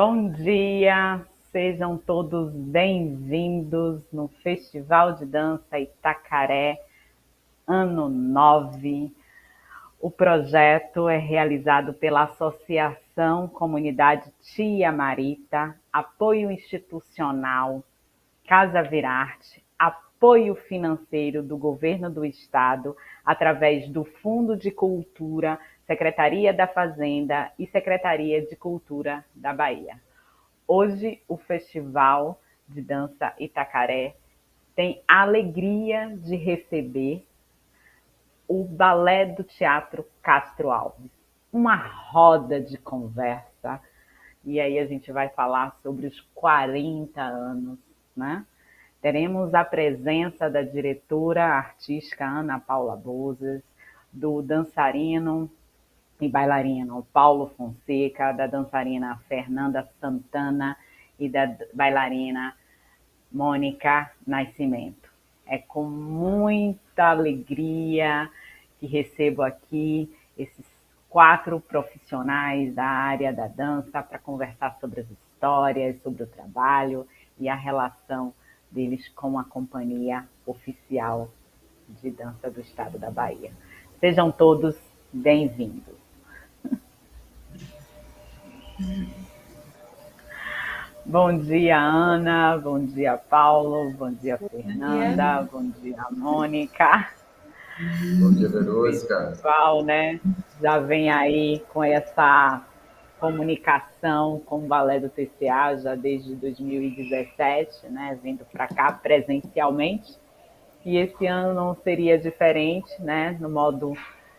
Bom dia, sejam todos bem-vindos no Festival de Dança Itacaré, ano 9. O projeto é realizado pela Associação Comunidade Tia Marita, apoio institucional, Casa Virarte, apoio financeiro do Governo do Estado, através do Fundo de Cultura, Secretaria da Fazenda e Secretaria de Cultura da Bahia. Hoje, o Festival de Dança Itacaré tem a alegria de receber o Balé do Teatro Castro Alves. Uma roda de conversa. E aí a gente vai falar sobre os 40 anos, né? Teremos a presença da diretora artística Ana Paula Bozas, do dançarino e bailarino Paulo Fonseca, da dançarina Fernanda Santana e da bailarina Mônica Nascimento. É com muita alegria que recebo aqui esses 4 profissionais da área da dança para conversar sobre as histórias, sobre o trabalho e a relação deles com a Companhia Oficial de Dança do Estado da Bahia. Sejam todos bem-vindos. Bom dia, Ana. Bom dia, Paulo. Bom dia, Fernanda. Bom dia, Mônica. Bom dia, Veloso, O cara. festival, né, já vem aí com essa comunicação com o Balé do TCA já desde 2017, né, vindo para cá presencialmente. E esse ano não seria diferente, né, no modo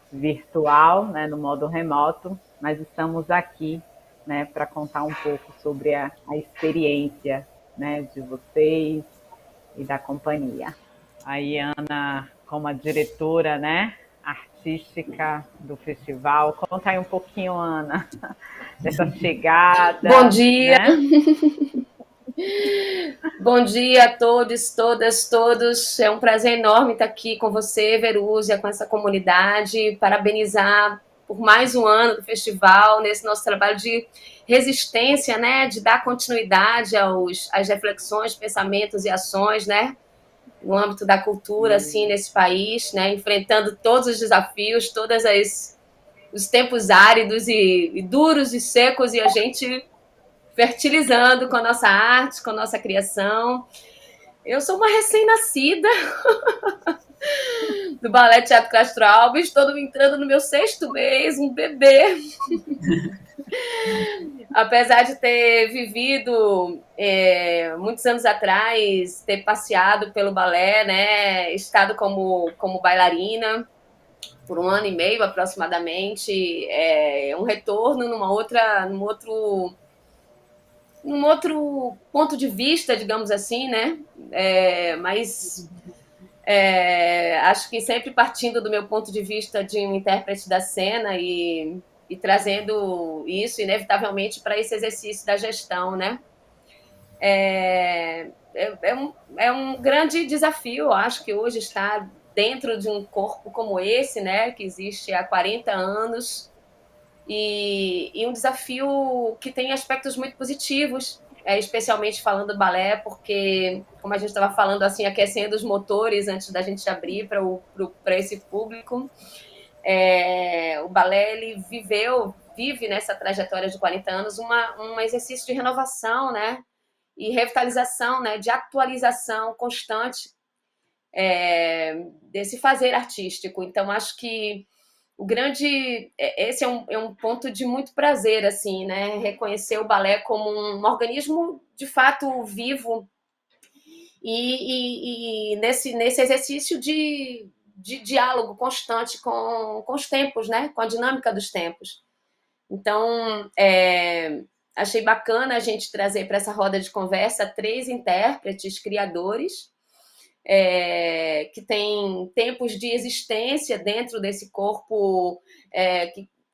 virtual, né, no modo remoto, mas estamos aqui, né, para contar um pouco sobre a experiência, né, de vocês e da companhia. Aí, Ana, como a diretora, né, artística do festival, conta aí um pouquinho, Ana, dessa Bom chegada, dia, né? bom dia a todos, todas, todos. É um prazer enorme estar aqui com você, Verúzia, com essa comunidade. Parabenizar por mais um ano do festival, nesse nosso trabalho de resistência, né, de dar continuidade às reflexões, pensamentos e ações, né, no âmbito da cultura, assim, nesse país, né, enfrentando todos os desafios, os tempos áridos e duros e secos, e a gente fertilizando com a nossa arte, com a nossa criação. Eu sou uma recém-nascida do Balé Teatro Castro Alves, estou entrando no meu 6º mês, um bebê. Apesar de ter vivido muitos anos atrás, ter passeado pelo balé, né, estado como bailarina por 1 ano e meio aproximadamente, um retorno num outro ponto de vista, digamos assim, né? Mas acho que sempre partindo do meu ponto de vista de um intérprete da cena e trazendo isso, inevitavelmente, para esse exercício da gestão, né? É um grande desafio, acho que hoje estar dentro de um corpo como esse, né? Que existe há 40 anos, e um desafio que tem aspectos muito positivos, especialmente falando do balé, porque, como a gente estava falando, assim, aquecendo os motores antes da gente abrir para esse público, o balé ele vive nessa trajetória de 40 anos um exercício de renovação, né? E revitalização, né? De atualização constante desse fazer artístico. Então, acho que esse é um ponto de muito prazer, assim, né? Reconhecer o balé como um organismo de fato vivo e nesse exercício de diálogo constante com os tempos, né? Com a dinâmica dos tempos. Então, achei bacana a gente trazer para essa roda de conversa 3 intérpretes, criadores, que tem tempos de existência dentro desse corpo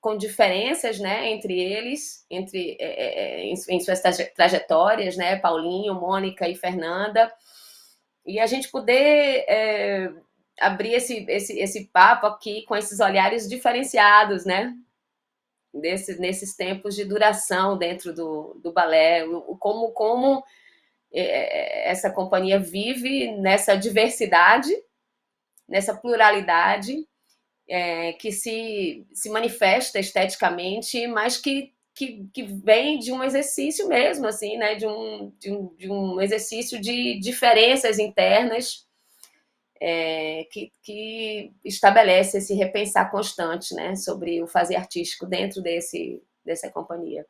com diferenças, né, entre eles, em suas trajetórias, né, Paulinho, Mônica e Fernanda, e a gente poder abrir esse papo aqui com esses olhares diferenciados, né, nesses tempos de duração dentro do balé, como essa companhia vive nessa diversidade, nessa pluralidade, que se manifesta esteticamente, mas que vem de um exercício mesmo, assim, né? de um exercício de diferenças internas, que estabelece esse repensar constante, né, sobre o fazer artístico dentro dessa companhia.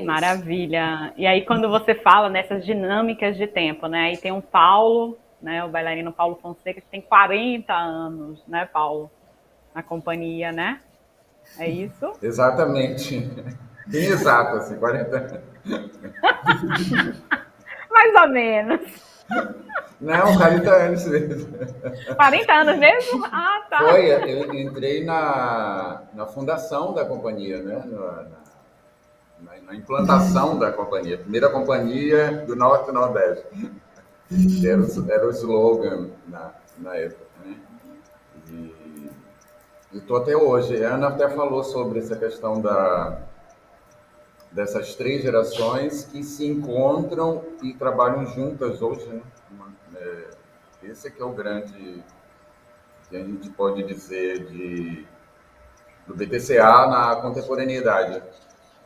Maravilha. E aí, quando você fala nessas dinâmicas de tempo, né? Aí tem um Paulo, né? O bailarino Paulo Fonseca, que tem 40 anos, né, Paulo? Na companhia, né? É isso? Exatamente. Bem exato, assim, 40 anos. Mais ou menos. Não, 40 anos mesmo. 40 anos mesmo? Ah, tá. Foi, eu entrei na fundação da companhia, né? Na implantação da companhia. Primeira companhia do Norte e Nordeste. Era o slogan na época, né? E estou até hoje. A Ana até falou sobre essa questão dessas 3 gerações que se encontram e trabalham juntas hoje, né? Esse é que é o grande, que a gente pode dizer, do BTCA na contemporaneidade,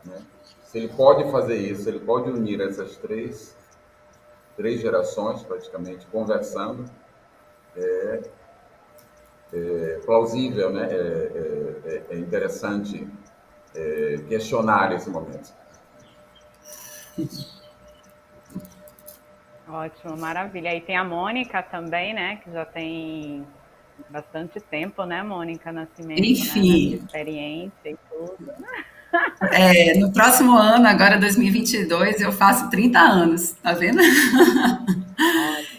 né? Se ele pode fazer isso, ele pode unir essas três gerações, praticamente, conversando, é plausível, né? É interessante questionar esse momento. Ótimo, maravilha. Aí tem a Mônica também, né? Que já tem bastante tempo, né, Mônica Nascimento, Enfim, né? Nessa experiência e tudo. no próximo ano, agora 2022, eu faço 30 anos, tá vendo? E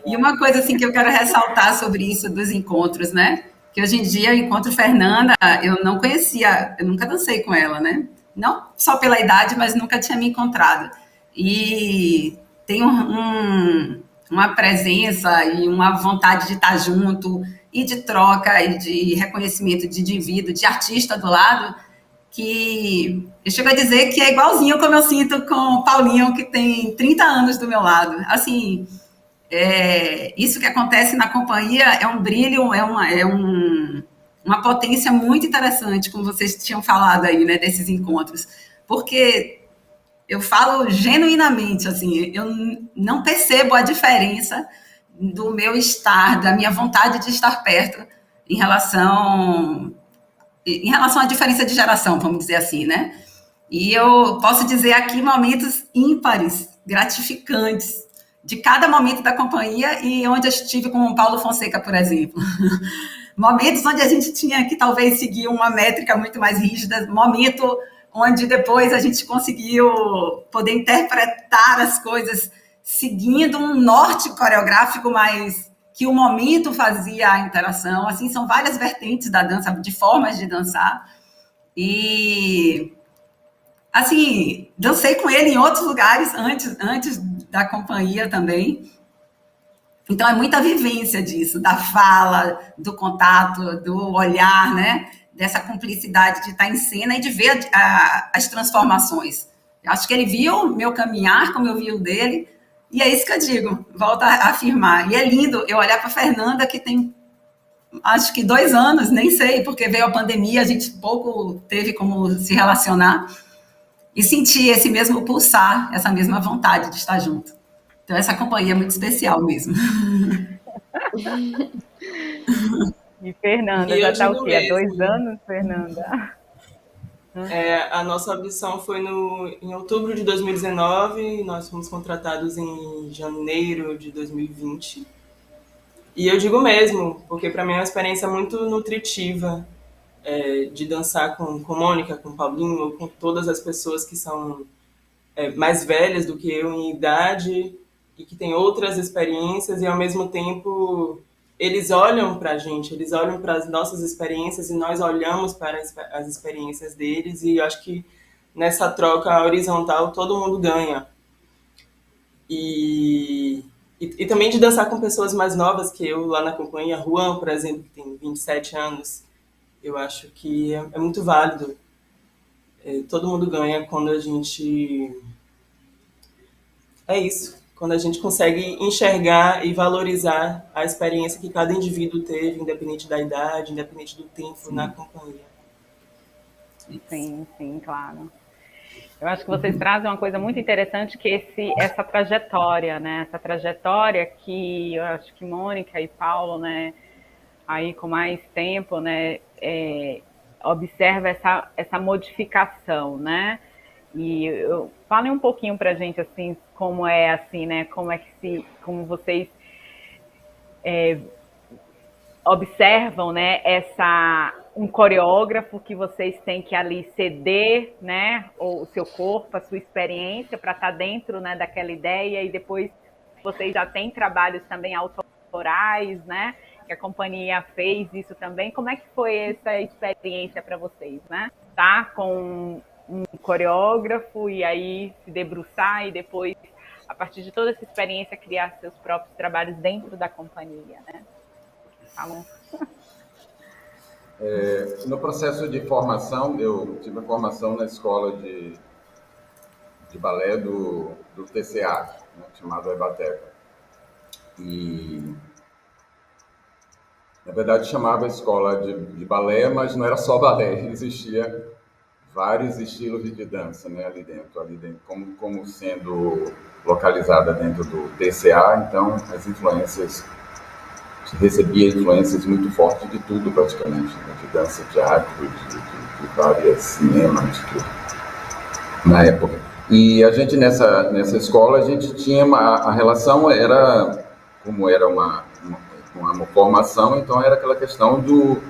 Olha, uma coisa assim que eu quero ressaltar sobre isso dos encontros, né? Que hoje em dia eu encontro Fernanda, eu não conhecia, eu nunca dancei com ela, né? Não só pela idade, mas nunca tinha me encontrado. E tem uma presença e uma vontade de estar junto, e de troca, e de reconhecimento de indivíduo, de artista do lado, que eu chego a dizer que é igualzinho como eu sinto com o Paulinho, que tem 30 anos do meu lado. Assim, isso que acontece na companhia é um brilho, uma potência muito interessante, como vocês tinham falado aí, né, desses encontros. Porque eu falo genuinamente, assim, eu não percebo a diferença do meu estar, da minha vontade de estar perto em relação à diferença de geração, vamos dizer assim, né? E eu posso dizer aqui momentos ímpares, gratificantes, de cada momento da companhia, e onde eu estive com o Paulo Fonseca, por exemplo. Momentos onde a gente tinha que talvez seguir uma métrica muito mais rígida, momento onde depois a gente conseguiu poder interpretar as coisas seguindo um norte coreográfico, mas que o momento fazia a interação. Assim, são várias vertentes da dança, de formas de dançar. E assim, dancei com ele em outros lugares antes da companhia também. Então é muita vivência disso, da fala, do contato, do olhar, né? Dessa cumplicidade de estar em cena e de ver as transformações. Eu acho que ele viu meu caminhar, como eu vi o dele, e é isso que eu digo, volto a afirmar. E é lindo eu olhar para a Fernanda, que tem, acho que 2 anos, nem sei, porque veio a pandemia, a gente pouco teve como se relacionar, e sentir esse mesmo pulsar, essa mesma vontade de estar junto. Então, essa companhia é muito especial mesmo. E Fernanda, E já eu está o digo quê? Há 2 mesmo, anos, Fernanda? a nossa audição foi em outubro de 2019, e nós fomos contratados em janeiro de 2020. E eu digo mesmo, porque para mim é uma experiência muito nutritiva, de dançar com Mônica, com Paulinho, com todas as pessoas que são mais velhas do que eu em idade e que têm outras experiências, e ao mesmo tempo eles olham para a gente, eles olham para as nossas experiências e nós olhamos para as experiências deles, e eu acho que nessa troca horizontal todo mundo ganha. E também de dançar com pessoas mais novas que eu lá na companhia. Juan, por exemplo, que tem 27 anos, Eu acho que é muito válido. Todo mundo ganha quando a gente... É isso. Quando a gente consegue enxergar e valorizar a experiência que cada indivíduo teve, independente da idade, independente do tempo na companhia. Sim, sim, claro. Eu acho que vocês trazem uma coisa muito interessante, que essa trajetória, né? Essa trajetória que eu acho que Mônica e Paulo, né, aí com mais tempo, né, observa essa modificação, né? E falem um pouquinho pra gente, assim, como é assim, né? Como vocês observam, né, um coreógrafo que vocês têm que ali ceder, né, o seu corpo, a sua experiência para estar dentro, né, daquela ideia, e depois vocês já têm trabalhos também autorais, né, que a companhia fez isso também. Como é que foi essa experiência para vocês, né? Tá com um coreógrafo e aí se debruçar e depois, a partir de toda essa experiência, criar seus próprios trabalhos dentro da companhia, né? Falam. No processo de formação, eu tive a formação na escola de balé do TCA, né, chamado Ebateca. E, na verdade, chamava escola de balé, mas não era só balé, existia vários estilos de dança, né, ali dentro como sendo localizada dentro do TCA, então as influências, recebia influências muito fortes de tudo praticamente, né, de dança, teatro, de várias cinemas, na época. E a gente nessa escola, a gente tinha a relação era, como era uma formação, então era aquela questão do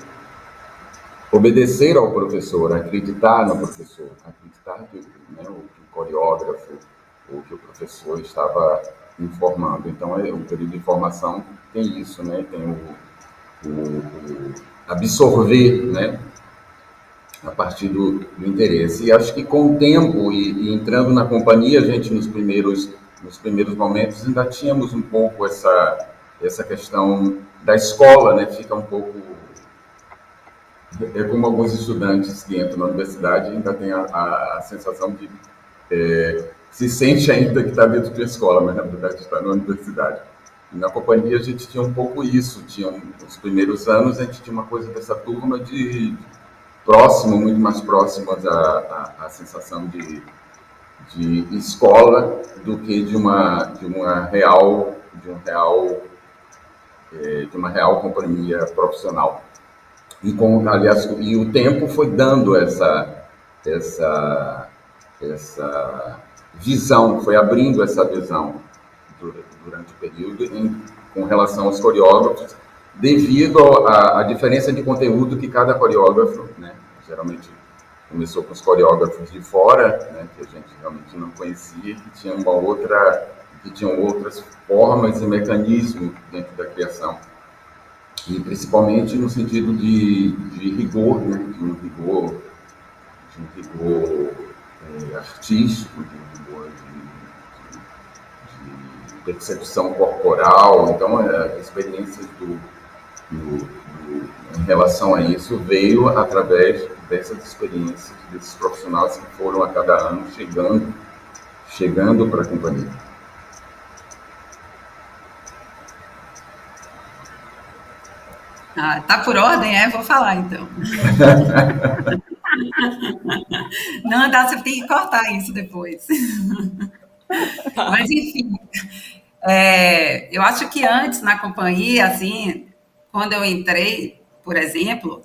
obedecer ao professor, acreditar no professor, acreditar que, né, o coreógrafo, o que o professor estava informando. Então, o período de formação tem isso, né? Tem o absorver, né? A partir do interesse. E acho que com o tempo e entrando na companhia, a gente nos primeiros momentos ainda tínhamos um pouco essa questão da escola, né? Fica um pouco... É como alguns estudantes que entram na universidade ainda tem a sensação de se sente ainda que está dentro de escola, mas na verdade está na universidade. E na companhia a gente tinha um pouco isso, os primeiros anos a gente tinha uma coisa dessa turma de próximo, muito mais próximos à sensação de escola do que de uma real companhia profissional. E aliás, e o tempo foi dando essa visão, foi abrindo essa visão durante o período com relação aos coreógrafos, devido à diferença de conteúdo que cada coreógrafo, né, geralmente começou com os coreógrafos de fora, né, que a gente realmente não conhecia, que tinham outras formas e mecanismos dentro da criação. E principalmente no sentido de rigor, né, de um rigor artístico, de um rigor de percepção corporal. Então, a experiência em relação a isso veio através dessas experiências, desses profissionais que foram a cada ano chegando para a companhia. Tá por ordem, Vou falar, então. Não, você tem que cortar isso depois. Mas, enfim, eu acho que antes, na companhia, assim, quando eu entrei, por exemplo,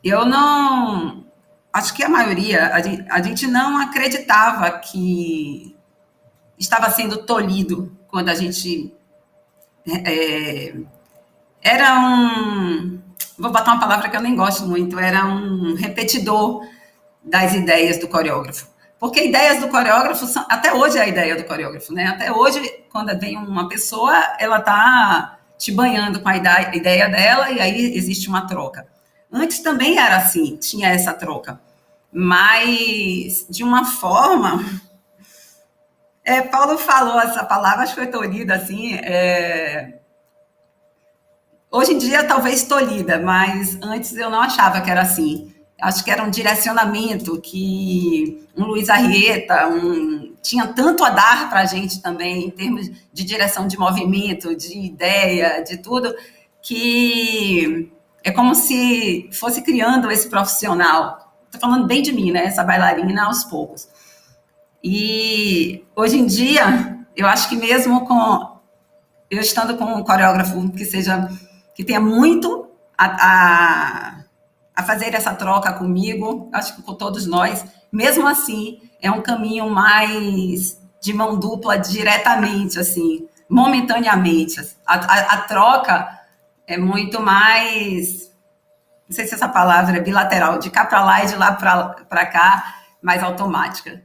eu não... Acho que a maioria, a gente não acreditava que estava sendo tolhido quando a gente... era vou botar uma palavra que eu nem gosto muito, era um repetidor das ideias do coreógrafo. Porque ideias do coreógrafo são, até hoje é a ideia do coreógrafo, né? Até hoje, quando vem uma pessoa, ela está te banhando com a ideia dela e aí existe uma troca. Antes também era assim, tinha essa troca. Mas, de uma forma... Paulo falou essa palavra, acho que foi tolhida assim... hoje em dia talvez tolhida, mas antes eu não achava que era assim. Acho que era um direcionamento que um Luiz Arrieta tinha tanto a dar para a gente também, em termos de direção de movimento, de ideia, de tudo, que é como se fosse criando esse profissional. Estou falando bem de mim, né? Essa bailarina aos poucos. E hoje em dia, eu acho que mesmo eu estando com um coreógrafo que tenha muito a fazer essa troca comigo, acho que com todos nós, mesmo assim, é um caminho mais de mão dupla diretamente, assim, momentaneamente. A troca é muito mais, não sei se essa palavra é bilateral, de cá para lá e de lá para cá, mais automática.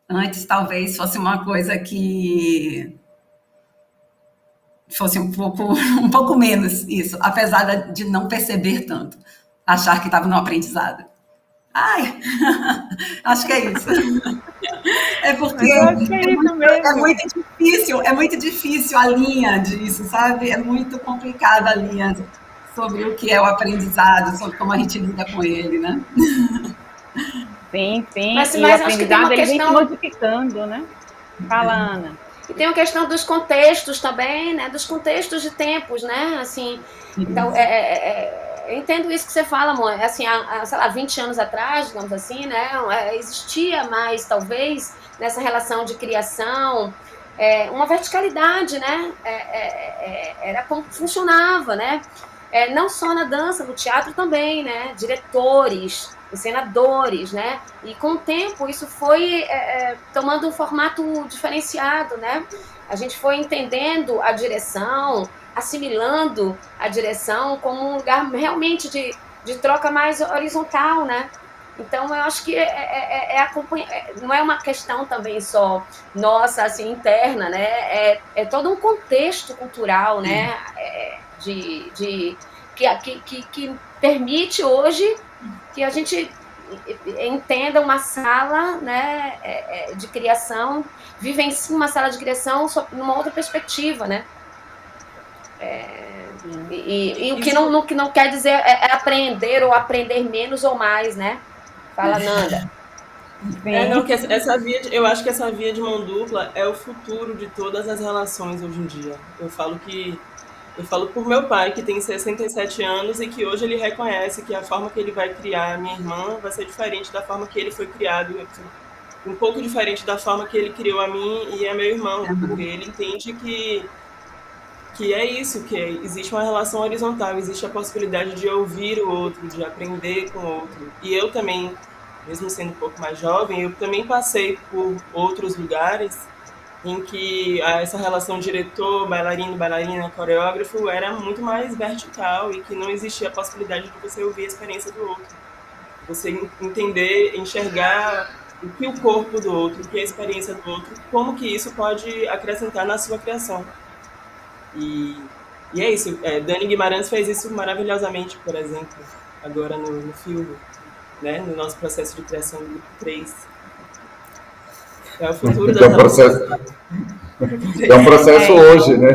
Antes, talvez, fosse uma coisa que fosse um pouco menos isso, apesar de não perceber tanto, achar que estava no aprendizado. Ai, acho que é isso. É porque é muito difícil a linha disso, sabe? É muito complicada a linha sobre o que é o aprendizado, sobre como a gente lida com ele, né? Sim, mas o aprendizado ele vem se modificando, né? Fala, Ana. E tem a questão dos contextos também, né? Dos contextos de tempos, né? Assim, então, eu entendo isso que você fala, amor. Assim, sei lá, 20 anos atrás, digamos assim, né? Existia mais, talvez, nessa relação de criação, uma verticalidade, né? Era como funcionava, né? Não só na dança, no teatro também, né? Diretores, encenadores, né? E com o tempo isso foi tomando um formato diferenciado, né? A gente foi entendendo a direção, assimilando a direção como um lugar realmente de troca mais horizontal, né? Então, eu acho que não é uma questão também só nossa, assim, interna, né? É todo um contexto cultural, né? Que permite hoje que a gente entenda uma sala, né, de criação, vivencie uma sala de criação numa outra perspectiva, né? E o que não quer dizer é aprender ou aprender menos ou mais, né? Fala, Nanda. Eu acho que essa via de mão dupla é o futuro de todas as relações hoje em dia. Eu falo por meu pai, que tem 67 anos e que hoje ele reconhece que a forma que ele vai criar a minha irmã vai ser diferente da forma que ele foi criado, um pouco diferente da forma que ele criou a mim e a meu irmão, porque ele entende que é isso, que existe uma relação horizontal, existe a possibilidade de ouvir o outro, de aprender com o outro. E eu também, mesmo sendo um pouco mais jovem, eu também passei por outros lugares em que essa relação diretor, bailarino, bailarina, coreógrafo era muito mais vertical e que não existia a possibilidade de você ouvir a experiência do outro. Você entender, enxergar o que o corpo do outro, o que a experiência do outro, como que isso pode acrescentar na sua criação. E é isso. Dani Guimarães fez isso maravilhosamente, por exemplo, agora no filme, né? No nosso processo de criação do grupo 3. É o futuro da É um processo hoje, né?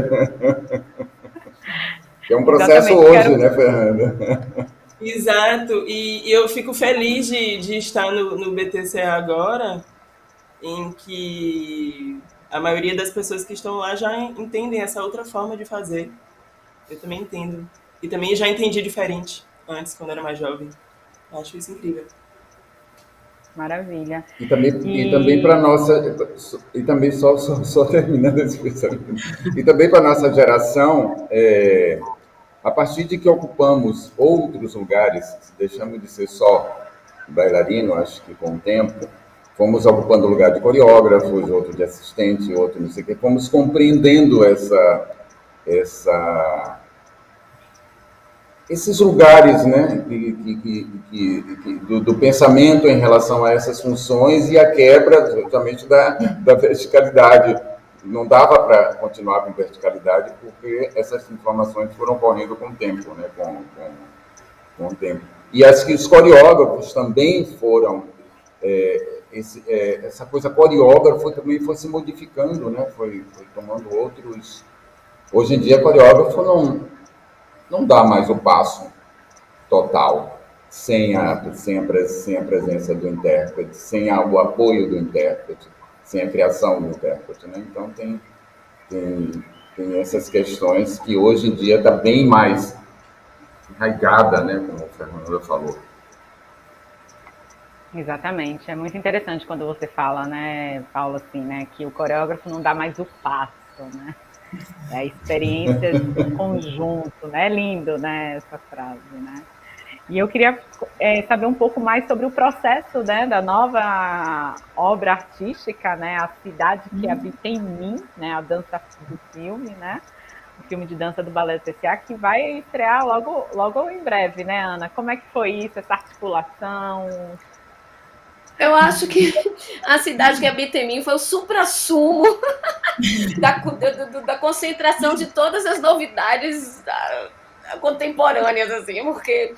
É um processo hoje, né, Fernanda? Exato. E eu fico feliz de estar no BTCA agora, em que a maioria das pessoas que estão lá já entendem essa outra forma de fazer. Eu também entendo. E também já entendi diferente antes, quando era mais jovem. Acho isso incrível. Maravilha. E também para nossa, e também só terminando esse pensamento. E também para nossa geração, a partir de que ocupamos outros lugares, deixamos de ser só bailarino, acho que com o tempo, fomos ocupando o lugar de coreógrafos, outro de assistente, outro não sei o quê, fomos compreendendo esses lugares, né, do pensamento em relação a essas funções e a quebra, justamente, da verticalidade. Não dava para continuar com verticalidade porque essas informações foram correndo com o tempo, né, com o tempo. E acho que os coreógrafos também foram, essa coisa coreógrafo também foi se modificando, né, foi tomando outros. Hoje em dia, coreógrafo não dá mais o passo total sem a presença do intérprete, sem o apoio do intérprete, sem a criação do intérprete, né? Então tem essas questões que hoje em dia está bem mais enraigada, né, como o Fernando falou. Exatamente. É muito interessante quando você fala, né, Paulo, assim, né, que o coreógrafo não dá mais o passo, né? É a experiência do conjunto, né? É lindo, né, essa frase, né? E eu queria saber um pouco mais sobre o processo, né, da nova obra artística, né, A Cidade que Habita em Mim, né, a dança do filme, né, o filme de dança do Balé do TCA, que vai estrear logo em breve, né, Ana? Como é que foi isso, essa articulação? Eu acho que A Cidade que Habita em Mim foi o suprassumo da concentração de todas as novidades contemporâneas, assim, porque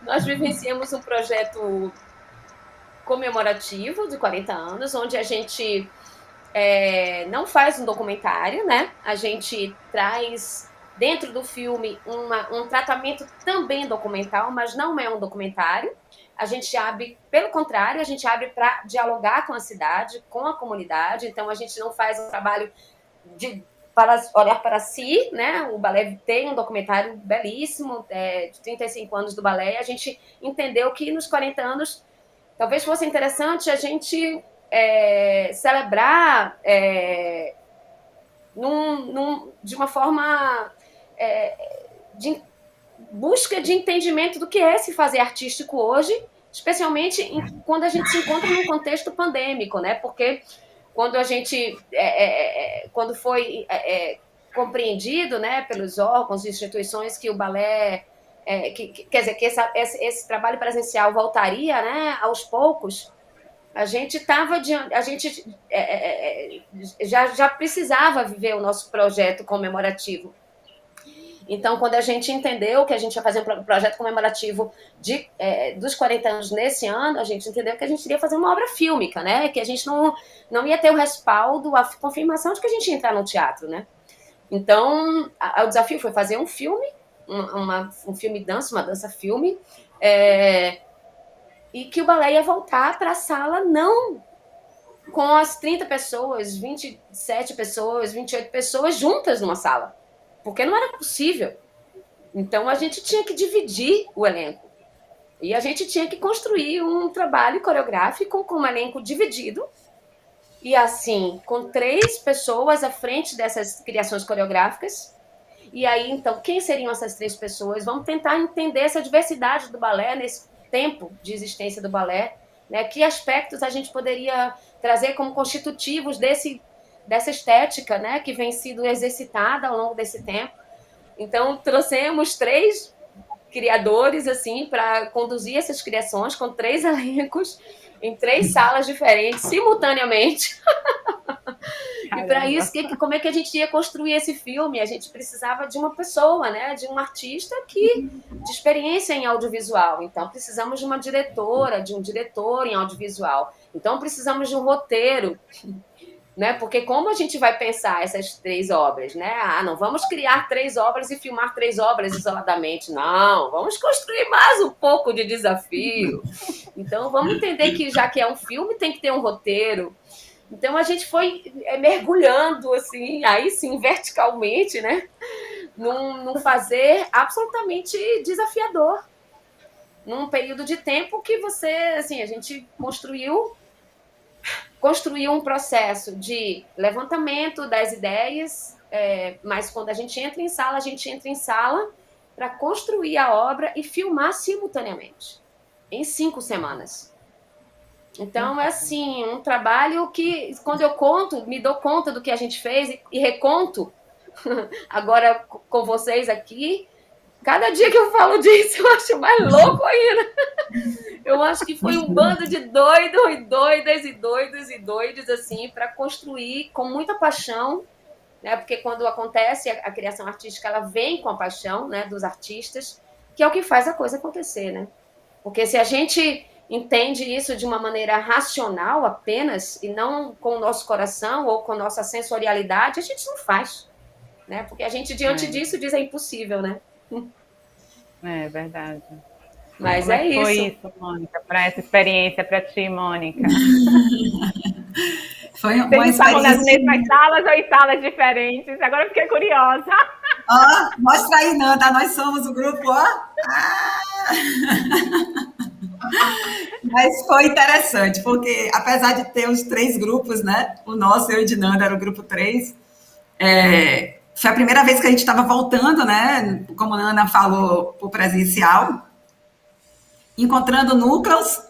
nós vivenciamos um projeto comemorativo de 40 anos, onde a gente não faz um documentário, né? A gente traz dentro do filme um tratamento também documental, mas não é um documentário. A gente abre, pelo contrário, a gente abre para dialogar com a cidade, com a comunidade. Então, a gente não faz um trabalho para olhar para si, né? O balé tem um documentário belíssimo, de 35 anos do balé. A gente entendeu que nos 40 anos talvez fosse interessante a gente celebrar de uma forma de busca de entendimento do que é se fazer artístico hoje, especialmente quando a gente se encontra num contexto pandêmico, né? Porque quando a gente quando foi compreendido, né, pelos órgãos e instituições que o balé quer dizer que esse trabalho presencial voltaria, né, aos poucos, a gente já precisava viver o nosso projeto comemorativo. Então, quando a gente entendeu que a gente ia fazer um projeto comemorativo dos 40 anos nesse ano, a gente entendeu que a gente iria fazer uma obra fílmica, né? Que a gente não ia ter o respaldo, a confirmação de que a gente ia entrar no teatro, né? Então, o desafio foi fazer um filme, um filme dança, uma dança-filme, e que o balé ia voltar para a sala não com as 30 pessoas, 27 pessoas, 28 pessoas juntas numa sala, porque não era possível. Então, a gente tinha que dividir o elenco. E a gente tinha que construir um trabalho coreográfico com um elenco dividido. E assim, com 3 pessoas à frente dessas criações coreográficas. E aí, então, quem seriam essas 3 pessoas? Vamos tentar entender essa diversidade do balé nesse tempo de existência do balé. Né? Que aspectos a gente poderia trazer como constitutivos dessa estética, né, que vem sido exercitada ao longo desse tempo. Então, trouxemos 3 criadores assim para conduzir essas criações com 3 elencos em 3 salas diferentes, simultaneamente. E para isso, como é que a gente ia construir esse filme? A gente precisava de uma pessoa, né, de um artista de experiência em audiovisual. Então, precisamos de uma diretora, de um diretor em audiovisual. Então, precisamos de um roteiro, né? Porque como a gente vai pensar essas 3 obras, né? Não vamos criar 3 obras e filmar 3 obras isoladamente, não. Vamos construir mais um pouco de desafio. Então, vamos entender que já que é um filme, tem que ter um roteiro. Então, a gente foi mergulhando, assim, aí sim, verticalmente, né? Num fazer absolutamente desafiador. Num período de tempo que a gente construiu um processo de levantamento das ideias, mas quando a gente entra em sala para construir a obra e filmar simultaneamente, em 5 semanas. Então, é assim, um trabalho que, quando eu conto, me dou conta do que a gente fez e reconto agora com vocês aqui. Cada dia que eu falo disso, eu acho mais louco ainda. Eu acho que foi um bando de doidos e doidas e doidos e doidos, assim, para construir com muita paixão, né? Porque quando acontece a criação artística, ela vem com a paixão, né, dos artistas, que é o que faz a coisa acontecer, né? Porque se a gente entende isso de uma maneira racional apenas, e não com o nosso coração ou com a nossa sensorialidade, a gente não faz. né? Porque a gente, diante disso, diz é impossível, né? É verdade. Mas Como é que foi isso. isso, Mônica? Para essa experiência para ti, Mônica? Foi uma Vocês estavam nas experiência. mesmas salas ou em salas diferentes? Agora eu fiquei curiosa. Ó, mostra aí, Nanda, nós somos o grupo, ó. Mas foi interessante, porque apesar de ter os 3 grupos, né? O nosso, eu e de Nanda, era o grupo 3. Foi a primeira vez que a gente estava voltando, né? Como a Nanda falou, para o presencial, encontrando núcleos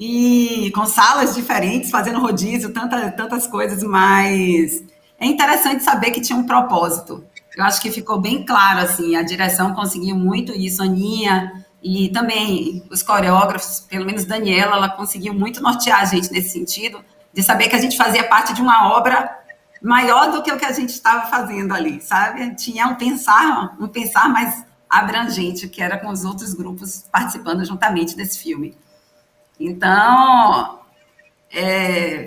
e com salas diferentes, fazendo rodízio, tantas coisas, mas é interessante saber que tinha um propósito. Eu acho que ficou bem claro, assim, a direção conseguiu muito isso, a Aninha, e também os coreógrafos, pelo menos Daniela, ela conseguiu muito nortear a gente nesse sentido, de saber que a gente fazia parte de uma obra maior do que o que a gente estava fazendo ali, sabe? Tinha um pensar mais abrangente, que era com os outros grupos participando juntamente desse filme. Então,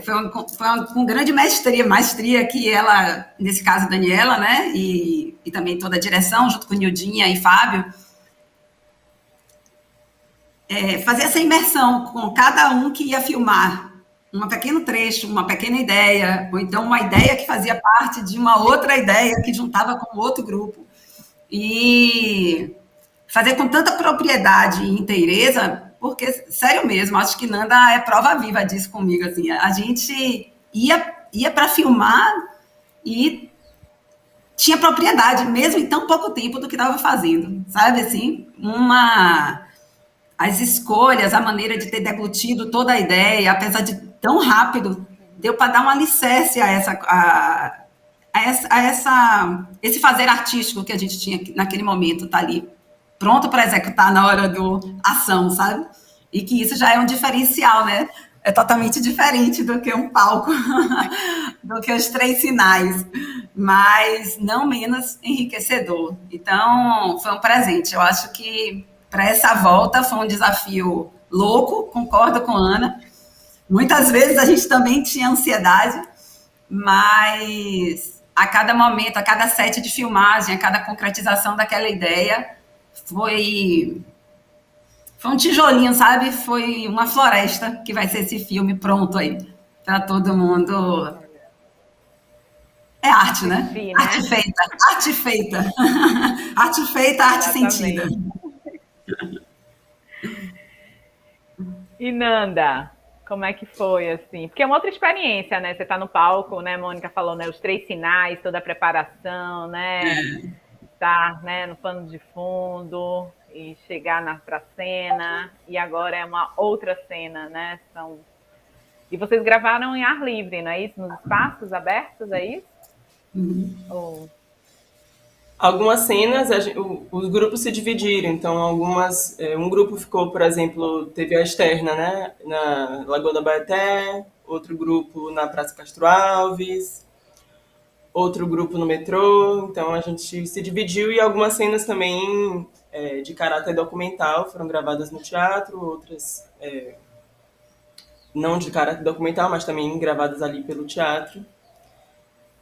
foi com grande maestria que ela, nesse caso, Daniela, né, e também toda a direção, junto com Nildinha e Fábio, fazer essa imersão com cada um que ia filmar um pequeno trecho, uma pequena ideia, ou então uma ideia que fazia parte de uma outra ideia que juntava com outro grupo. E fazer com tanta propriedade e inteireza, porque, sério mesmo, acho que Nanda é prova viva disso comigo, assim, a gente ia para filmar e tinha propriedade, mesmo em tão pouco tempo do que estava fazendo, sabe, assim, as escolhas, a maneira de ter deglutido toda a ideia, apesar de tão rápido, deu para dar um alicerce esse fazer artístico que a gente tinha naquele momento, tá ali pronto para executar na hora do ação, sabe? E que isso já é um diferencial, né? É totalmente diferente do que um palco, do que os 3 sinais, mas não menos enriquecedor. Então, foi um presente. Eu acho que para essa volta foi um desafio louco, concordo com a Ana. Muitas vezes a gente também tinha ansiedade, mas a cada momento, a cada set de filmagem, a cada concretização daquela ideia, foi um tijolinho, sabe? Foi uma floresta que vai ser esse filme pronto aí para todo mundo. É arte, né? Sim, né? Arte feita, arte feita. Arte feita, arte sentida. E Nanda, como é que foi, assim? Porque é uma outra experiência, né? Você tá no palco, né? Mônica falou, né? Os 3 sinais, toda a preparação, né? Tá, né? No pano de fundo e chegar pra cena. E agora é uma outra cena, né? E vocês gravaram em ar livre, não é isso? Nos espaços abertos, é isso? Ou... Algumas cenas, os grupos se dividiram, então um grupo ficou, por exemplo, teve a externa, né, na Lagoa da Baeté, outro grupo na Praça Castro Alves, outro grupo no metrô, então a gente se dividiu e algumas cenas também de caráter documental foram gravadas no teatro, outras não de caráter documental, mas também gravadas ali pelo teatro.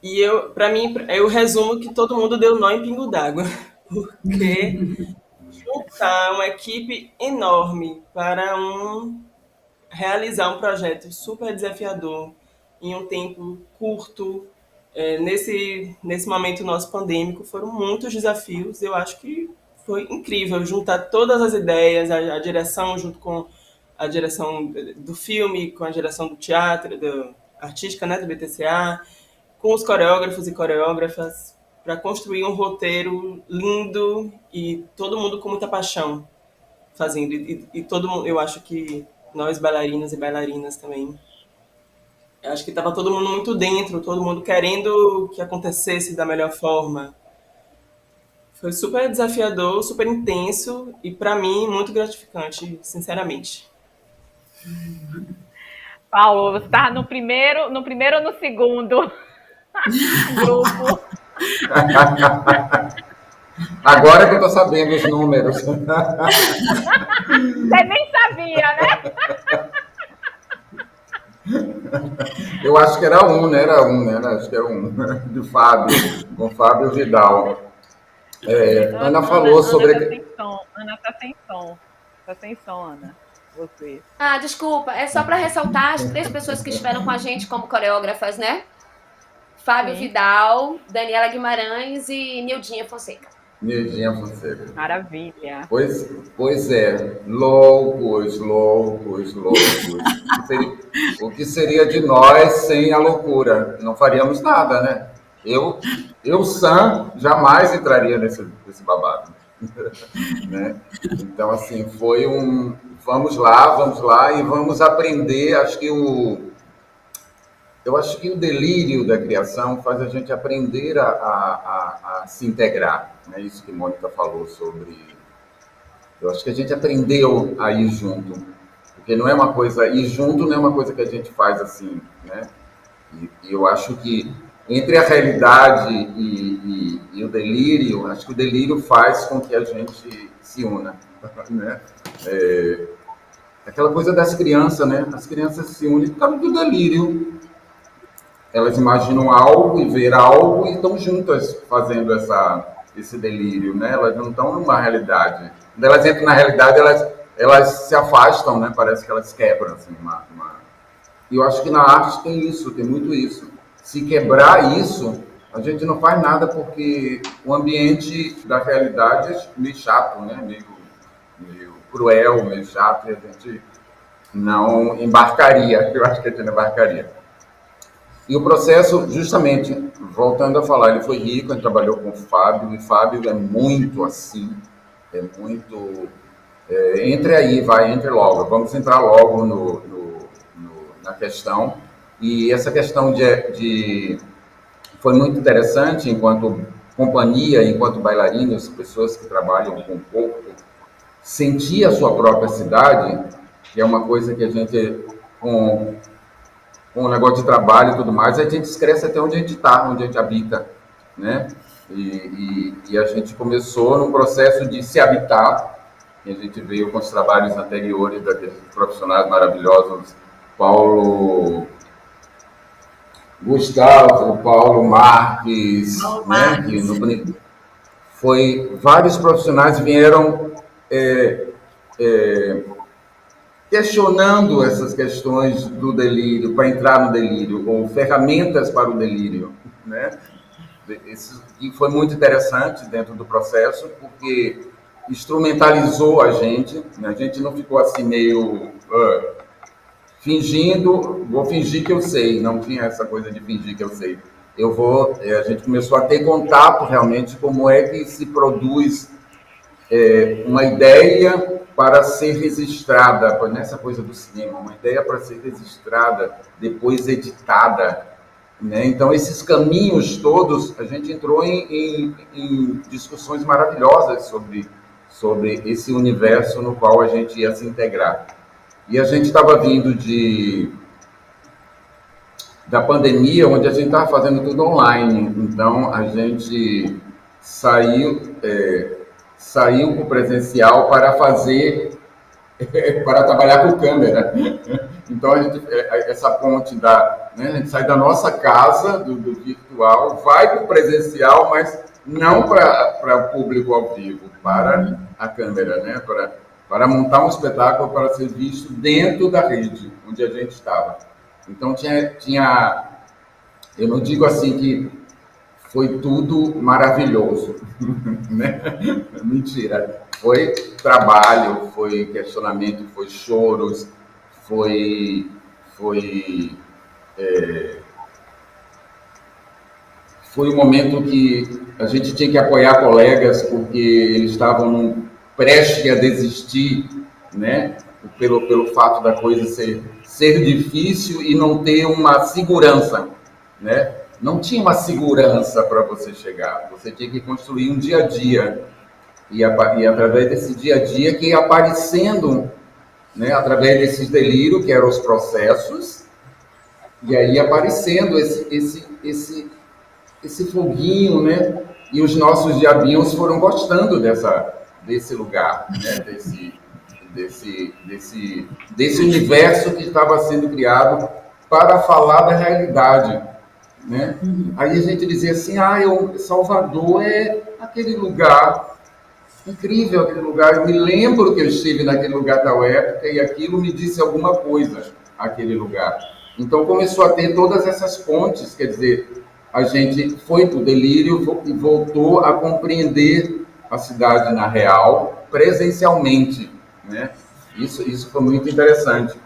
E para mim, eu resumo que todo mundo deu nó em pingo d'água, porque juntar uma equipe enorme para realizar um projeto super desafiador em um tempo curto, nesse momento nosso pandêmico, foram muitos desafios. Eu acho que foi incrível juntar todas as ideias, a direção junto com a direção do filme, com a direção do teatro, artística, né, do BTCA, com os coreógrafos e coreógrafas, para construir um roteiro lindo e todo mundo com muita paixão fazendo. E todo mundo, eu acho que nós bailarinos e bailarinas também, eu acho que estava todo mundo muito dentro, todo mundo querendo que acontecesse da melhor forma. Foi super desafiador, super intenso e, para mim, muito gratificante, sinceramente. Paulo, você estava no primeiro ou no segundo grupo? Agora que eu estou sabendo os números. Você nem sabia, né? Eu acho que era um, né? Acho que era um, de Fábio, com Fábio Vidal. Ana falou sobre... Ana tá sem som. Ana tá sem som. Tá sem som, Ana. Você. Ah, desculpa, é só para ressaltar as 3 pessoas que estiveram com a gente como coreógrafas, né? Fábio Vidal, Daniela Guimarães e Nildinha Fonseca. Nildinha Fonseca. Maravilha. Pois é, loucos. O que seria de nós sem a loucura? Não faríamos nada, né? Eu Sam, jamais entraria nesse babado. Né? Então, assim, foi um... Vamos lá e vamos aprender. Eu acho que o delírio da criação faz a gente aprender a se integrar. É isso que Mônica falou sobre... Eu acho que a gente aprendeu a ir junto. Porque não é uma coisa... Ir junto não é uma coisa que a gente faz assim, né? E eu acho que entre a realidade e o delírio, acho que o delírio faz com que a gente se una, né? Aquela coisa das crianças, né? As crianças se unem por causa do delírio. Elas imaginam algo e ver algo e estão juntas fazendo esse delírio, né? Elas não estão numa realidade. Quando elas entram na realidade, elas se afastam, né? Parece que elas quebram, assim, E eu acho que na arte tem isso, tem muito isso. Se quebrar isso, a gente não faz nada porque o ambiente da realidade é meio chato, né? Meio cruel, meio chato, e a gente não embarcaria. Eu acho que a gente não embarcaria. E o processo, justamente, voltando a falar, ele foi rico, ele trabalhou com o Fábio, e Fábio é muito assim, é muito... entre logo, vamos entrar logo na questão. E essa questão foi muito interessante enquanto companhia, enquanto bailarinos, pessoas que trabalham com o corpo, sentir a sua própria cidade, que é uma coisa que a gente, com o negócio de trabalho e tudo mais, a gente cresce até onde a gente está, onde a gente habita, né? E a gente começou num processo de se habitar, e a gente veio com os trabalhos anteriores daqueles profissionais maravilhosos, Gustavo, Paulo Marques, né? Que vários profissionais vieram questionando essas questões do delírio, para entrar no delírio, ou ferramentas para o delírio, né? E foi muito interessante dentro do processo, porque instrumentalizou a gente, né? A gente não ficou assim meio fingindo, vou fingir que eu sei, não tinha essa coisa de fingir que eu sei. A gente começou a ter contato realmente como é que se produz uma ideia para ser registrada, nessa coisa do cinema, uma ideia para ser registrada, depois editada, né? Então, esses caminhos todos, a gente entrou em discussões maravilhosas sobre esse universo no qual a gente ia se integrar. E a gente estava vindo da pandemia, onde a gente estava fazendo tudo online. Então, a gente saiu para o presencial para trabalhar com câmera. Então, essa ponte né, a gente sai da nossa casa, do virtual, vai para o presencial, mas não para o público ao vivo, para a câmera, né? Para montar um espetáculo para ser visto dentro da rede onde a gente estava. Então, eu não digo assim que foi tudo maravilhoso, né? Mentira. Foi trabalho, foi questionamento, foi choros, foi um momento que a gente tinha que apoiar colegas porque eles estavam prestes a desistir, né? Pelo fato da coisa ser difícil e não ter uma segurança, né? Não tinha uma segurança para você chegar, você tinha que construir um dia a dia. E através desse dia a dia que ia aparecendo, né, através desses delírios, que eram os processos, e aí aparecendo esse foguinho, né? E os nossos diabinhos foram gostando desse lugar, né? Desse universo que estava sendo criado para falar da realidade, né? Aí a gente dizia assim, Salvador é aquele lugar incrível, aquele lugar. Eu me lembro que eu estive naquele lugar tal época e aquilo me disse alguma coisa, aquele lugar. Então começou a ter todas essas pontes, quer dizer, a gente foi para o delírio e voltou a compreender a cidade na real, presencialmente, né? Isso foi muito interessante.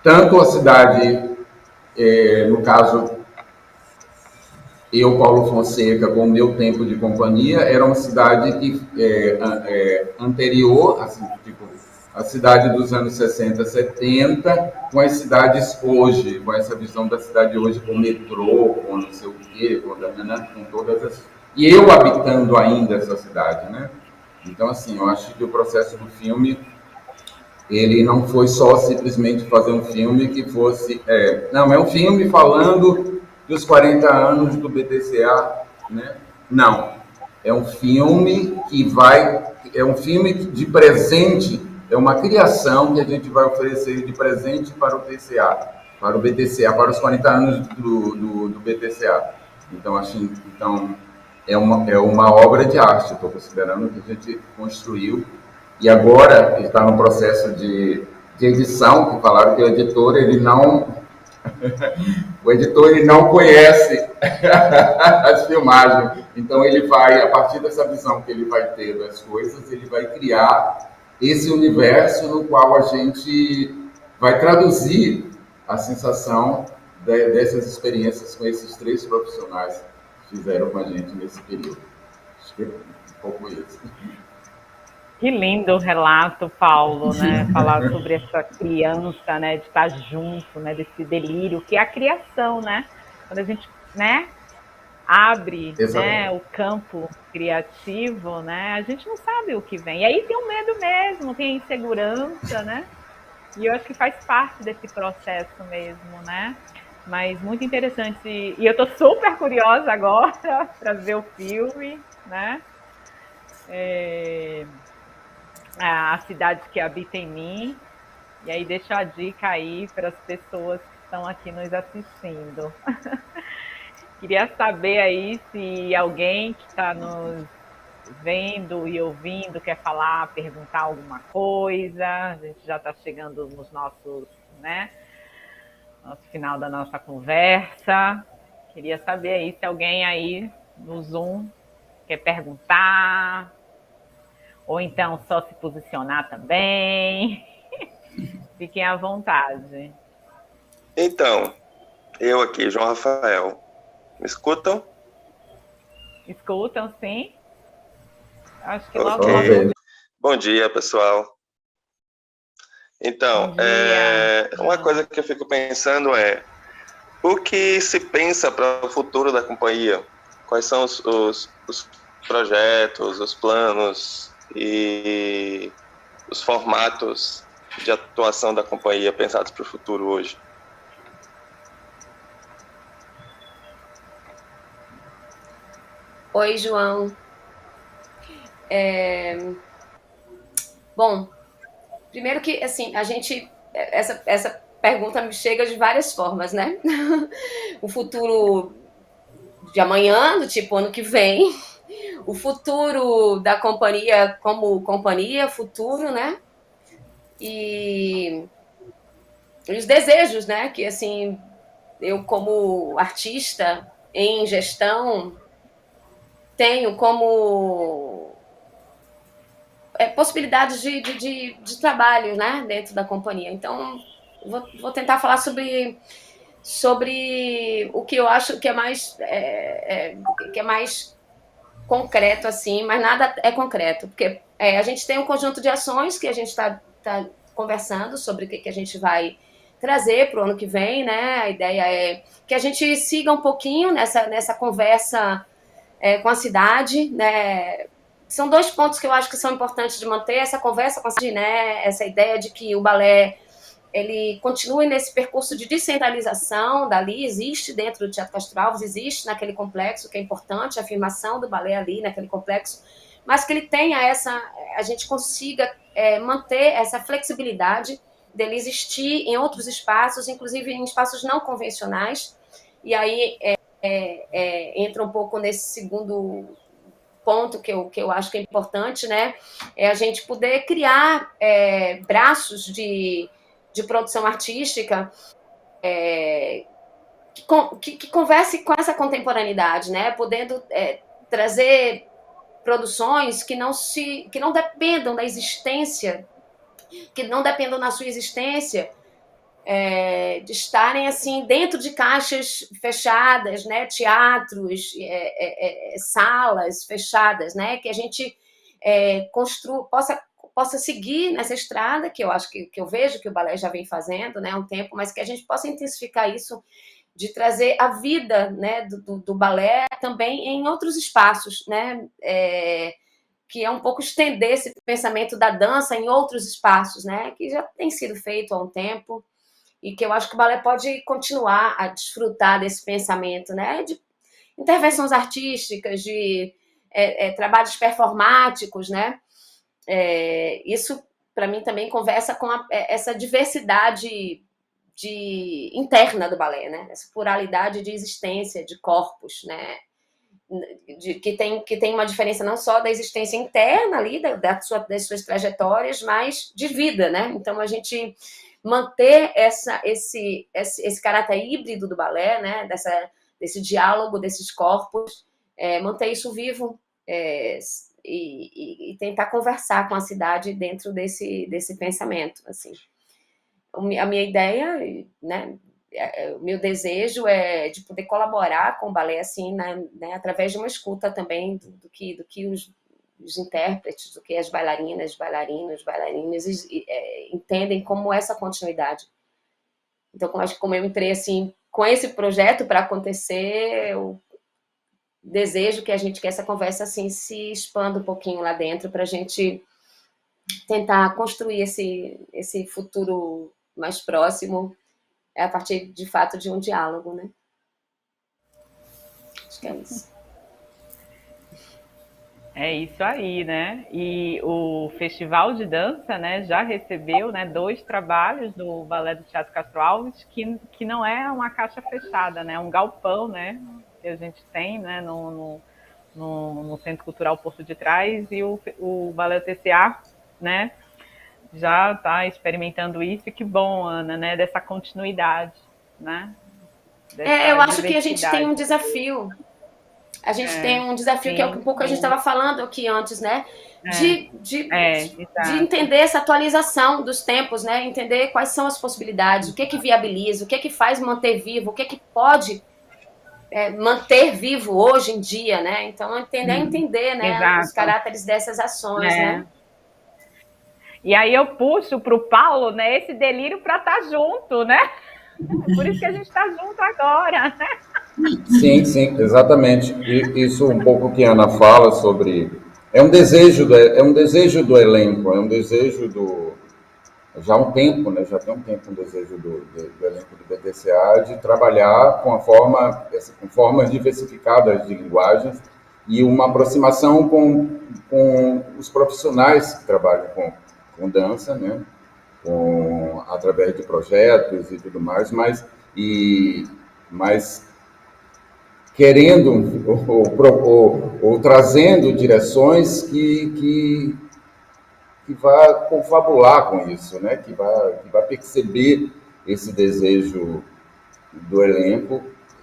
Tanto a cidade, no caso, eu, Paulo Fonseca, com o meu tempo de companhia, era uma cidade que anterior, assim, tipo, a cidade dos anos 60, 70, com as cidades hoje, com essa visão da cidade hoje, com metrô, com não sei o quê, com todas as... E eu habitando ainda essa cidade, né? Então, assim, eu acho que o processo do filme, ele não foi só simplesmente fazer um filme que fosse... não, é um filme falando dos 40 anos do BTCA, né? Não. É um filme que vai... É um filme de presente, é uma criação que a gente vai oferecer de presente para o TCA, para o BTCA, para os 40 anos do BTCA. Então, é uma obra de arte, estou considerando que a gente construiu. E agora ele está no processo de edição, que falaram que o editor ele não conhece as filmagens. Então ele vai, a partir dessa visão que ele vai ter das coisas, ele vai criar esse universo no qual a gente vai traduzir a sensação dessas experiências com esses 3 profissionais que fizeram com a gente nesse período. Acho que é um pouco isso. Que lindo o relato, Paulo, né? Falar sobre essa criança, né? De estar junto, né? Desse delírio, que é a criação, né? Quando a gente, né? Abre, né? O campo criativo, né? A gente não sabe o que vem. E aí tem o medo mesmo, tem a insegurança, né? E eu acho que faz parte desse processo mesmo, né? Mas muito interessante. E eu tô super curiosa agora para ver o filme, né? A cidade que habita em mim. E aí deixo a dica aí para as pessoas que estão aqui nos assistindo. Queria saber aí se alguém que está nos vendo e ouvindo quer falar, perguntar alguma coisa. A gente já está chegando nos nossos, né? Nosso final da nossa conversa. Queria saber aí se alguém aí no Zoom quer perguntar, ou então só se posicionar também. Fiquem à vontade. Então, eu aqui, João Rafael. Me escutam? Escutam, sim? Acho que logo. Bom dia, pessoal. Então, uma coisa que eu fico pensando é o que se pensa para o futuro da companhia? Quais são os projetos, os planos e os formatos de atuação da companhia pensados para o futuro hoje? Oi, João. Bom, primeiro que, assim, a gente... Essa pergunta me chega de várias formas, né? O futuro de amanhã, do tipo ano que vem. O futuro da companhia como companhia, futuro, né? E os desejos, né? Que, assim, eu como artista em gestão tenho como possibilidades de trabalho, né, dentro da companhia. Então, vou tentar falar sobre o que eu acho que é mais concreto, assim, mas nada é concreto, porque a gente tem um conjunto de ações que a gente está conversando sobre o que a gente vai trazer para o ano que vem, né? A ideia é que a gente siga um pouquinho nessa conversa com a cidade, né? São 2 pontos que eu acho que são importantes de manter, essa conversa com a cidade, né? Essa ideia de que o balé ele continue nesse percurso de descentralização, dali existe dentro do Teatro Castro Alves, existe naquele complexo, que é importante, a afirmação do balé ali naquele complexo, mas que ele tenha a gente consiga manter essa flexibilidade dele existir em outros espaços, inclusive em espaços não convencionais. E aí entra um pouco nesse segundo ponto que eu acho que é importante, né? É a gente poder criar braços de produção artística que converse com essa contemporaneidade, né? Podendo trazer produções que não dependam da existência, que não dependam na sua existência de estarem assim dentro de caixas fechadas, né? Teatros, salas fechadas, né? Que a gente possa seguir nessa estrada, que eu acho que eu vejo que o balé já vem fazendo, né, há um tempo, mas que a gente possa intensificar isso, de trazer a vida, né, do balé também em outros espaços, né, que é um pouco estender esse pensamento da dança em outros espaços, né, que já tem sido feito há um tempo, e que eu acho que o balé pode continuar a desfrutar desse pensamento, né, de intervenções artísticas, de trabalhos performáticos, né. Isso, para mim, também conversa com essa diversidade interna do balé, né? Essa pluralidade de existência, de corpos, né? Que tem uma diferença não só da existência interna ali, das suas trajetórias, mas de vida, né? Então, a gente manter esse caráter híbrido do balé, né? Desse diálogo desses corpos, manter isso vivo, e tentar conversar com a cidade dentro desse pensamento, assim. A minha ideia, né, o meu desejo é de poder colaborar com o balé, assim, né, através de uma escuta também do que os intérpretes, do que as bailarinas, bailarinos, bailarinas entendem como essa continuidade. Então, acho que como eu entrei, assim, com esse projeto para acontecer, eu desejo que essa conversa assim se expanda um pouquinho lá dentro para a gente tentar construir esse futuro mais próximo a partir de fato de um diálogo, né? Acho que é isso. É isso aí, né? E o Festival de Dança, né, já recebeu, né, 2 trabalhos do Balé do Teatro Castro Alves, que não é uma caixa fechada, né? É um galpão, né? Que a gente tem, né, no Centro Cultural Porto de Trás, e o Balé TCA, né, já está experimentando isso, e que bom, Ana, né, dessa continuidade, né? Eu acho que a gente tem um desafio. A gente tem um desafio, sim, que é um pouco a gente estava falando aqui antes, né? De entender essa atualização dos tempos, né? Entender quais são as possibilidades, o que viabiliza, o que faz manter vivo, o que pode manter vivo hoje em dia, né? Então, entender, né, os caráteres dessas ações, né? E aí eu puxo para o Paulo, né, esse delírio para estar junto, né? Por isso que a gente está junto agora, né? Sim, exatamente. E isso um pouco que a Ana fala sobre... É um desejo do elenco, é um desejo já há um tempo, né? Já tem um tempo um desejo do elenco do BTCA de trabalhar com formas diversificadas de linguagens e uma aproximação com os profissionais que trabalham com dança, né? Através de projetos e tudo mais, mas querendo ou trazendo direções que vá confabular com isso, né? Que vá perceber esse desejo do elenco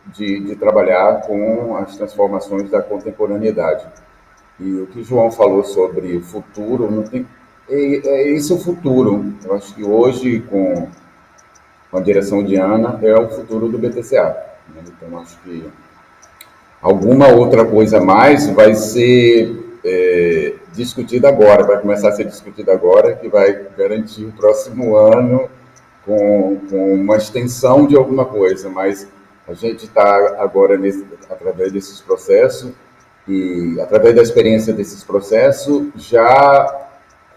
de trabalhar com as transformações da contemporaneidade. E o que o João falou sobre futuro, não tem, esse é o futuro. Eu acho que hoje, com a direção de Ana, é o futuro do BTCA. Né? Então, acho que alguma outra coisa a mais vai ser discutida agora, vai começar a ser discutida agora, que vai garantir o próximo ano com uma extensão de alguma coisa, mas a gente está agora, através desses processos, e através da experiência desses processos, já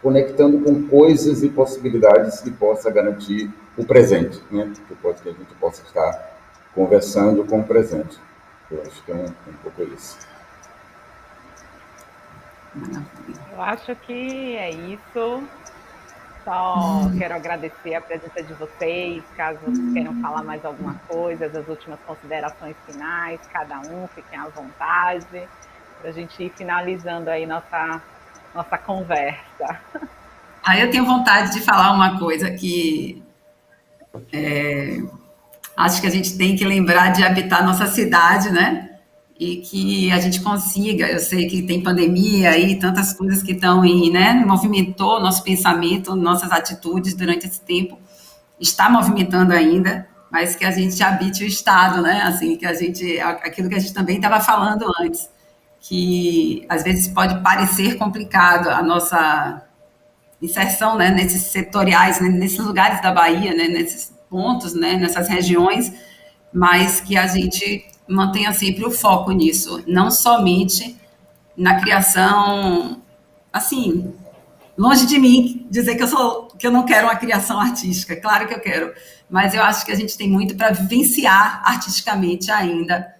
conectando com coisas e possibilidades que possa garantir o presente, né? Que a gente possa estar conversando com o presente. Eu acho que é um pouco isso. Eu acho que é isso. Só quero agradecer a presença de vocês. Caso vocês queiram falar mais alguma coisa, as últimas considerações finais, cada um, fiquem à vontade, para a gente ir finalizando aí nossa conversa. Aí eu tenho vontade de falar uma coisa que acho que a gente tem que lembrar de habitar nossa cidade, né? E que a gente consiga. Eu sei que tem pandemia e tantas coisas que estão aí, né? Movimentou nosso pensamento, nossas atitudes durante esse tempo. Está movimentando ainda, mas que a gente habite o estado, né? Assim, que a gente, aquilo que a gente também estava falando antes, que às vezes pode parecer complicado a nossa inserção, né, nesses setoriais, né, nesses lugares da Bahia, né, nesses pontos, né, nessas regiões, mas que a gente mantenha sempre o foco nisso, não somente na criação, assim, longe de mim dizer que eu não quero uma criação artística, claro que eu quero, mas eu acho que a gente tem muito para vivenciar artisticamente ainda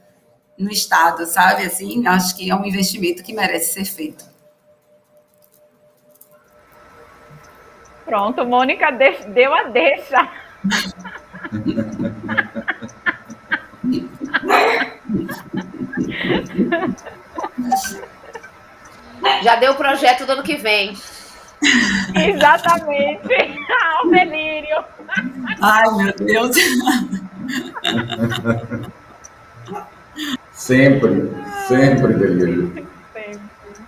no estado, sabe? Assim, acho que é um investimento que merece ser feito. Pronto, Mônica deu a deixa. Já deu o projeto do ano que vem. Exatamente. O delírio. Ai, meu Deus. Sempre, sempre delírio.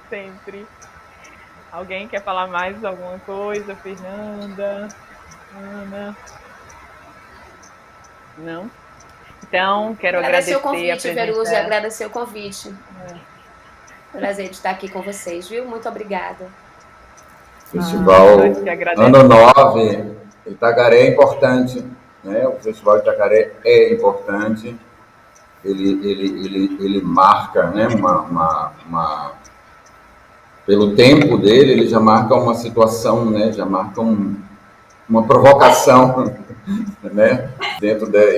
Sempre. Alguém quer falar mais alguma coisa? Fernanda? Ana? Não? Então, quero agradecer o convite, a presença... Veruse, agradecer o convite. Prazer de estar aqui com vocês, viu? Muito obrigada. Festival Ano 9, Itacaré é importante, né? O Festival Itacaré é importante. Ele marca, né? Pelo tempo dele, ele já marca uma situação, né? Já marca uma provocação, né?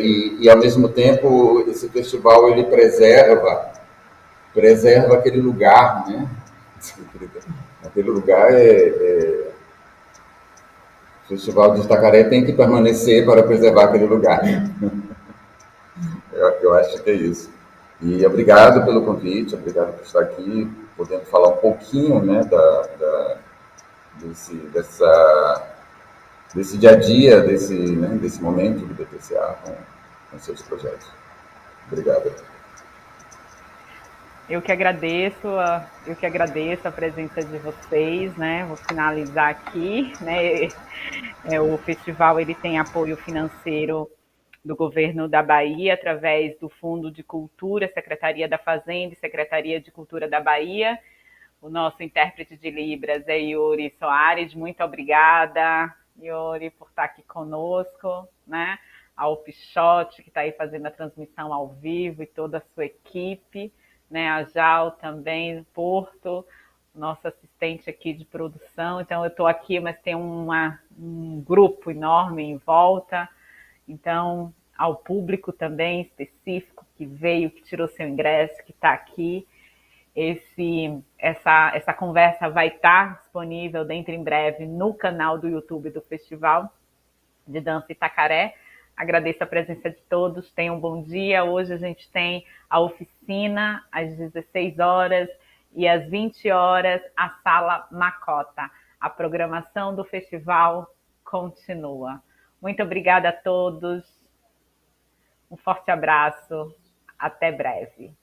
E ao mesmo tempo esse festival ele preserva aquele lugar, né? Aquele lugar o Festival de Itacaré tem que permanecer para preservar aquele lugar. Eu acho que é isso. E obrigado pelo convite, obrigado por estar aqui, podendo falar um pouquinho, né, desse dia a dia, desse momento do BPCA com seus projetos. Obrigado. Eu que agradeço a presença de vocês, né? Vou finalizar aqui, né? O festival ele tem apoio financeiro do Governo da Bahia através do Fundo de Cultura, Secretaria da Fazenda e Secretaria de Cultura da Bahia. O nosso intérprete de Libras é Yuri Soares. Muito obrigada, Yuri, por estar aqui conosco, né? Ao Pichote, que está aí fazendo a transmissão ao vivo, e toda a sua equipe, né? A Jal também, Porto, nosso assistente aqui de produção. Então, eu estou aqui, mas tem um grupo enorme em volta. Então, ao público também específico que veio, que tirou seu ingresso, que está aqui. Essa conversa vai estar disponível dentro em breve no canal do YouTube do Festival de Dança Itacaré. Agradeço a presença de todos, tenham um bom dia. Hoje a gente tem a oficina às 16 horas e às 20 horas a Sala Macota. A programação do festival continua. Muito obrigada a todos, um forte abraço, até breve.